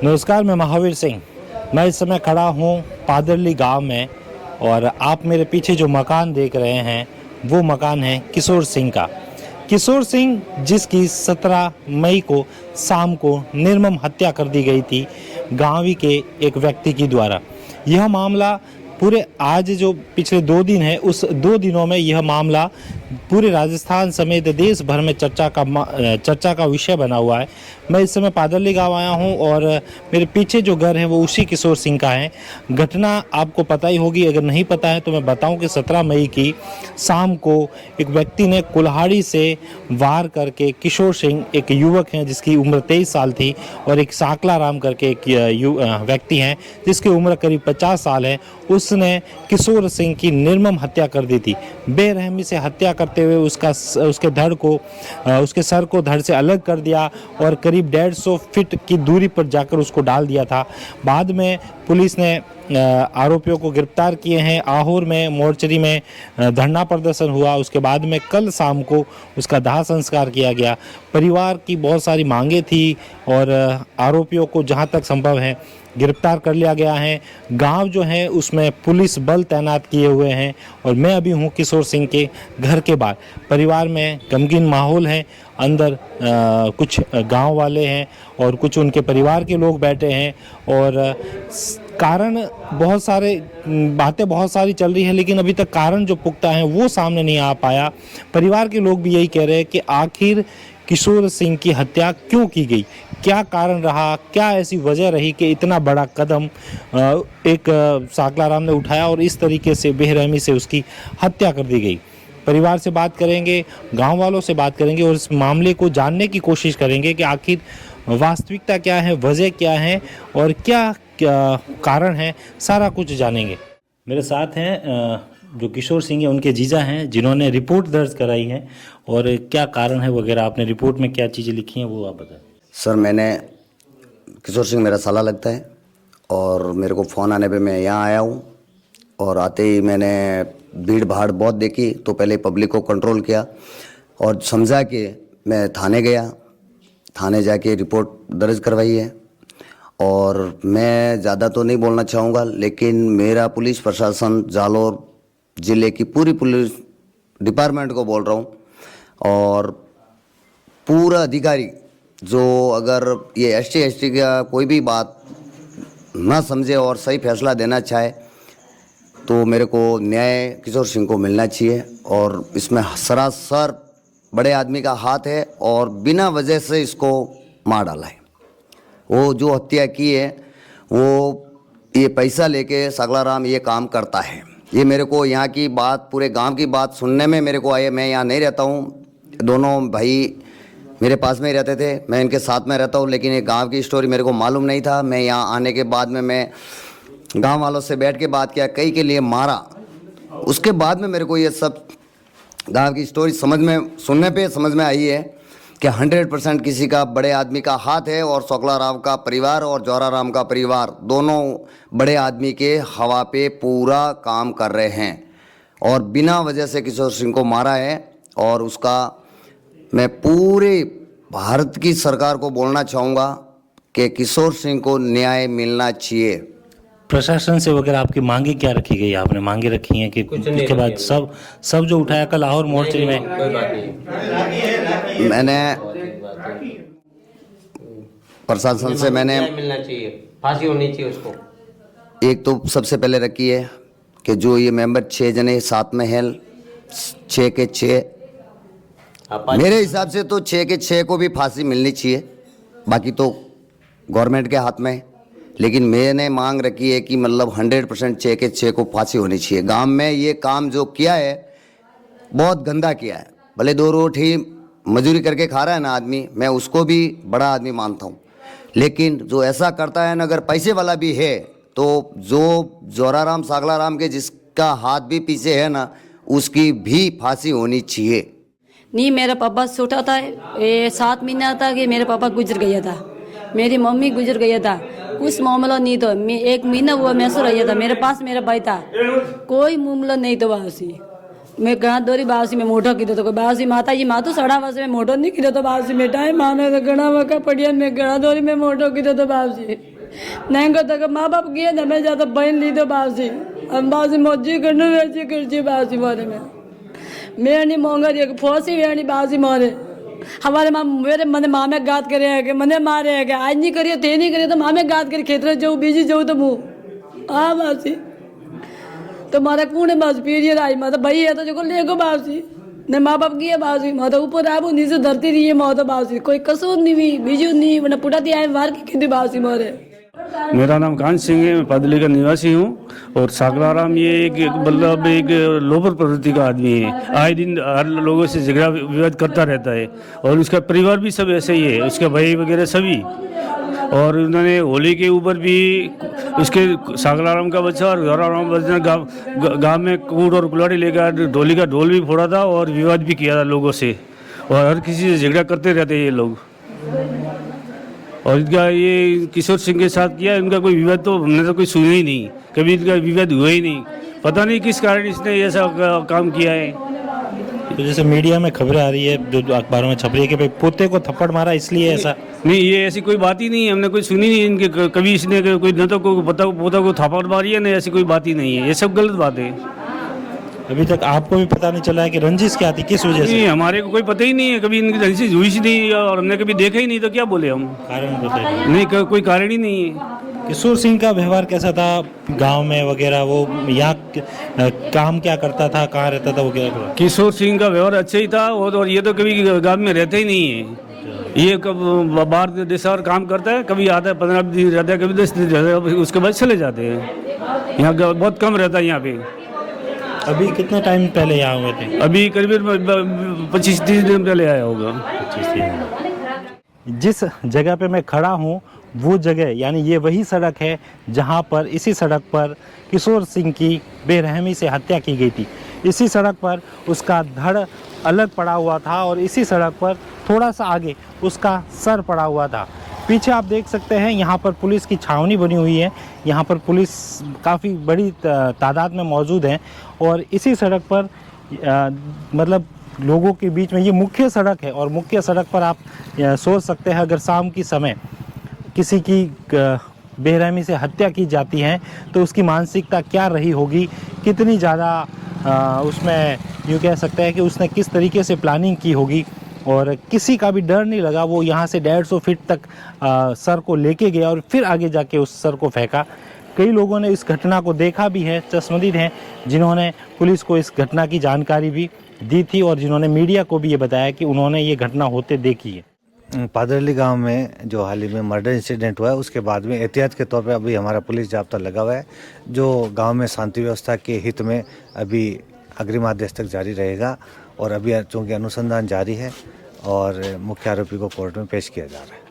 नमस्कार, मैं महावीर सिंह। मैं इस समय खड़ा हूँ पादरली गांव में और आप मेरे पीछे जो मकान देख रहे हैं वो मकान है किशोर सिंह का। किशोर सिंह जिसकी 17 मई को शाम को निर्मम हत्या कर दी गई थी गांव ही के एक व्यक्ति की द्वारा। यह मामला पूरे आज जो पिछले 2 दिन है उस 2 दिनों में यह मामला पूरे राजस्थान समेत देश भर में चर्चा का विषय बना हुआ है। मैं इस समय पादरली गांव आया हूं और मेरे पीछे जो घर है वो उसी किशोर सिंह का है। घटना आपको पता ही होगी, अगर नहीं पता है तो मैं बताऊं कि 17 मई की शाम को एक व्यक्ति ने कुल्हाड़ी से वार करके किशोर सिंह एक युवक हैं जिसकी उम्र 23 साल थी और एक साकला राम करके एक व्यक्ति हैं जिसकी उम्र करीब 50 साल है, उसने किशोर सिंह की निर्मम हत्या कर दी थी। बेरहमी से हत्या करते हुए उसके धड़ को उसके सर को धड़ से अलग कर दिया और करीब 150 फीट की दूरी पर जाकर उसको डाल दिया था। बाद में पुलिस ने आरोपियों को गिरफ्तार किए हैं। आहोर में मोर्चरी में धरना प्रदर्शन हुआ। उसके बाद में कल शाम को उसका दाह संस्कार किया गया। परिवार की बहुत सारी मांगे थी और आरोपियों को जहां तक संभव है गिरफ्तार कर लिया गया है। गांव जो है उसमें पुलिस बल तैनात किए हुए हैं और मैं अभी हूं किशोर सिंह के घर के बाहर। परिवार में गमगीन माहौल है। अंदर कुछ गांव वाले हैं और कुछ उनके परिवार के लोग बैठे हैं और कारण बातें बहुत सारी चल रही है, लेकिन अभी तक कारण जो पुख्ता है वो सामने नहीं आ पाया। परिवार के लोग भी यही कह रहे हैं कि आखिर किशोर सिंह की हत्या क्यों की गई, क्या कारण रहा, क्या ऐसी वजह रही कि इतना बड़ा कदम एक साकलाराम ने उठाया और इस तरीके से बेरहमी से उसकी हत्या कर दी गई। परिवार से बात करेंगे, गांव वालों से बात करेंगे और इस मामले को जानने की कोशिश करेंगे कि आखिर वास्तविकता क्या है, वजह क्या है और क्या कारण है, सारा कुछ जानेंगे। मेरे साथ हैं जो किशोर सिंह है उनके जीजा हैं जिन्होंने रिपोर्ट दर्ज कराई है और क्या कारण है वगैरह आपने रिपोर्ट में क्या चीज़ें लिखी हैं वो आप बताएं। सर, किशोर सिंह मेरा साला लगता है और मेरे को फ़ोन आने पे मैं यहाँ आया हूँ और आते ही मैंने भीड़ भाड़ बहुत देखी तो पहले पब्लिक को कंट्रोल किया और समझा कि मैं थाने गया। थाने जाके रिपोर्ट दर्ज करवाई है और मैं ज़्यादा तो नहीं बोलना चाहूँगा, लेकिन मेरा पुलिस प्रशासन जालोर ज़िले की पूरी पुलिस डिपार्टमेंट को बोल रहा हूँ और पूरा अधिकारी जो अगर ये ST का कोई भी बात ना समझे और सही फैसला देना चाहे तो मेरे को न्याय किशोर सिंह को मिलना चाहिए और इसमें सरासर बड़े आदमी का हाथ है और बिना वजह से इसको मार डाला है। वो जो हत्या की है वो ये पैसा लेके साकलाराम ये काम करता है। ये मेरे को यहाँ की बात, पूरे गांव की बात सुनने में मेरे को आए। मैं यहाँ नहीं रहता हूँ, दोनों भाई मेरे पास में ही रहते थे, मैं इनके साथ में रहता हूँ, लेकिन ये गांव की स्टोरी मेरे को मालूम नहीं था। मैं यहाँ आने के बाद में मैं गांव वालों से बैठ के बात किया, कई के लिए मारा। उसके बाद में मेरे को ये सब गांव की स्टोरी सुनने पे समझ में आई है कि 100% किसी का बड़े आदमी का हाथ है और साकलाराम का परिवार और जोराराम का परिवार दोनों बड़े आदमी के हवा पे पूरा काम कर रहे हैं और बिना वजह से किशोर सिंह को मारा है। और उसका मैं पूरे भारत की सरकार को बोलना चाहूँगा कि किशोर सिंह को न्याय मिलना चाहिए। प्रशासन से वगैरह आपकी मांगे क्या रखी गई? आपने मांगे रखी हैं कि उसके बाद सब जो उठाया कल लाहौर मोर्चे में? मैंने प्रशासन से मिलना चाहिए, फांसी होनी चाहिए उसको। एक तो सबसे पहले रखी है कि जो ये मेंबर 6 जने साथ में हैं, 6 के 6, मेरे हिसाब से तो 6 के 6 को भी फांसी मिलनी चाहिए। बाकी तो गवर्नमेंट के हाथ में, लेकिन मैंने मांग रखी है कि मतलब 100% 6 के 6 को फांसी होनी चाहिए। गांव में ये काम जो किया है बहुत गंदा किया है। भले 2 रोटी मजदूरी करके खा रहा है ना आदमी, मैं उसको भी बड़ा आदमी मानता हूँ, लेकिन जो ऐसा करता है ना, अगर पैसे वाला भी है तो जो जोराराम साकलाराम के जिसका हाथ भी पीछे है ना, उसकी भी फांसी होनी चाहिए। नहीं, मेरा पापा छोटा था, 7 महीना था कि मेरा पापा गुजर गया था, मेरी मम्मी गुजर गया था। कुछ मामला नहीं तो 1 महीना हुआ मैं सो रहा था, मेरे पास मेरा भाई था, कोई मामला नहीं तो उसी मैं घणा दोरी बावसी में मोटो कीधो तो बावसी माता जी मां तो सड़ा वसे में मोटो नहीं कीधो तो बावसी में टाइम माने तो घणा वका पड़िया में घणा दोरी में मोटो कीधो तो बावसी नंगो तो माँ बाप गए ना मैं जाता बहन ली तो बावसी हम बावसी मौजी करने वैसी करती बावसी मारे में मैं नहीं मोंगा एक फोसी वेणी बावसी मारे हमारे माँ मेरे मने माँ में गात करे है कि मने मारे है कि आज नहीं करियो ते नहीं करियो तो माँ में गात कर खेतर जाऊँ बीजी जाऊँ तो मुँह हाँ बावसी तो मारा कूड़े बास पीरियड आई माता भाई है तो जो ले गो बावसी ने माँ बाप की है बावसी माता ऊपर आबू नीचे धरती रही है माँ तो बावसी कोई कसूर नहीं हुई बीजू नहीं वरना पुटा दिया बाहर की खेती बावसी मारे। मेरा नाम कांत सिंह है, मैं पादली का निवासी हूँ और सागलाराम ये एक मतलब एक लोबर प्रवृत्ति का आदमी है। आए दिन हर लोगों से झगड़ा विवाद करता रहता है और उसका परिवार भी सब ऐसे ही है, उसके भाई वगैरह सभी। और उन्होंने होली के ऊपर भी उसके सागलाराम का बच्चा और गौराराम बच्चा गाँव में कूट और कुल्हाड़ी लेकर ढोली का ढोल भी फोड़ा था और विवाद भी किया था लोगों से और हर किसी से झगड़ा करते रहते हैं ये लोग। और इनका ये किशोर सिंह के साथ किया, इनका कोई विवाद तो हमने तो कोई सुना ही नहीं, कभी इनका विवाद हुआ ही नहीं। पता नहीं किस कारण इसने ऐसा काम किया है। तो जैसे मीडिया में खबरें आ रही है, जो अखबारों में छप रही है कि भाई पोते को थप्पड़ मारा इसलिए ऐसा। नहीं, ये ऐसी कोई बात ही नहीं है, हमने कोई सुनी नहीं इनके कभी इसने कोई न तो कोई पोता को थप्पड़ मारी है, न ऐसी कोई बात ही नहीं है। ये सब गलत बात है। अभी तक आपको भी पता नहीं चला है कि रंजिश क्या थी, किस वजह से? नहीं, हमारे को कोई पता ही नहीं है, कभी इनकी रंजिश हुई ही नहीं और हमने कभी देखा ही नहीं, तो क्या बोले हम। कारण बताइए। नहीं, कोई कारण ही नहीं है। किशोर सिंह का व्यवहार कैसा था गांव में वगैरह? वो यहाँ काम क्या करता था, कहाँ रहता था, वो क्या करता? किशोर सिंह का व्यवहार अच्छा ही था और ये तो कभी गांव में रहते ही नहीं है। ये कब बाहर देश और काम करता है, कभी आता है 15 दिन रहता है, कभी 10 दिन रहता है, उसके बाद चले जाते हैं। यहाँ बहुत कम रहता है यहाँ पे। अभी कितने टाइम पहले यहाँ हुए थे? अभी करीब 25-30 दिन पहले आया होगा। जिस जगह पे मैं खड़ा हूँ वो जगह यानी ये वही सड़क है जहाँ पर इसी सड़क पर किशोर सिंह की बेरहमी से हत्या की गई थी। इसी सड़क पर उसका धड़ अलग पड़ा हुआ था और इसी सड़क पर थोड़ा सा आगे उसका सर पड़ा हुआ था। पीछे आप देख सकते हैं यहाँ पर पुलिस की छावनी बनी हुई है। यहाँ पर पुलिस काफ़ी बड़ी तादाद में मौजूद है और इसी सड़क पर मतलब लोगों के बीच में ये मुख्य सड़क है और मुख्य सड़क पर आप सोच सकते हैं अगर शाम की समय किसी की बेरहमी से हत्या की जाती है तो उसकी मानसिकता क्या रही होगी, कितनी ज़्यादा उसमें यूँ कह सकते हैं कि उसने किस तरीके से प्लानिंग की होगी। और किसी का भी डर नहीं लगा, वो यहाँ से 150 फीट तक सर को लेके गया और फिर आगे जाके उस सर को फेंका। कई लोगों ने इस घटना को देखा भी है, चश्मदीद हैं जिन्होंने पुलिस को इस घटना की जानकारी भी दी थी और जिन्होंने मीडिया को भी ये बताया कि उन्होंने ये घटना होते देखी है। पादरली गांव में जो हाल ही में मर्डर इंसिडेंट हुआ है उसके बाद में एहतियात के तौर पे अभी हमारा पुलिस जाब्ता लगा हुआ है जो गांव में शांति व्यवस्था के हित में अभी अग्रिम आदेश तक जारी रहेगा। और अभी चूँकि अनुसंधान जारी है और मुख्य आरोपी को कोर्ट में पेश किया जा रहा है।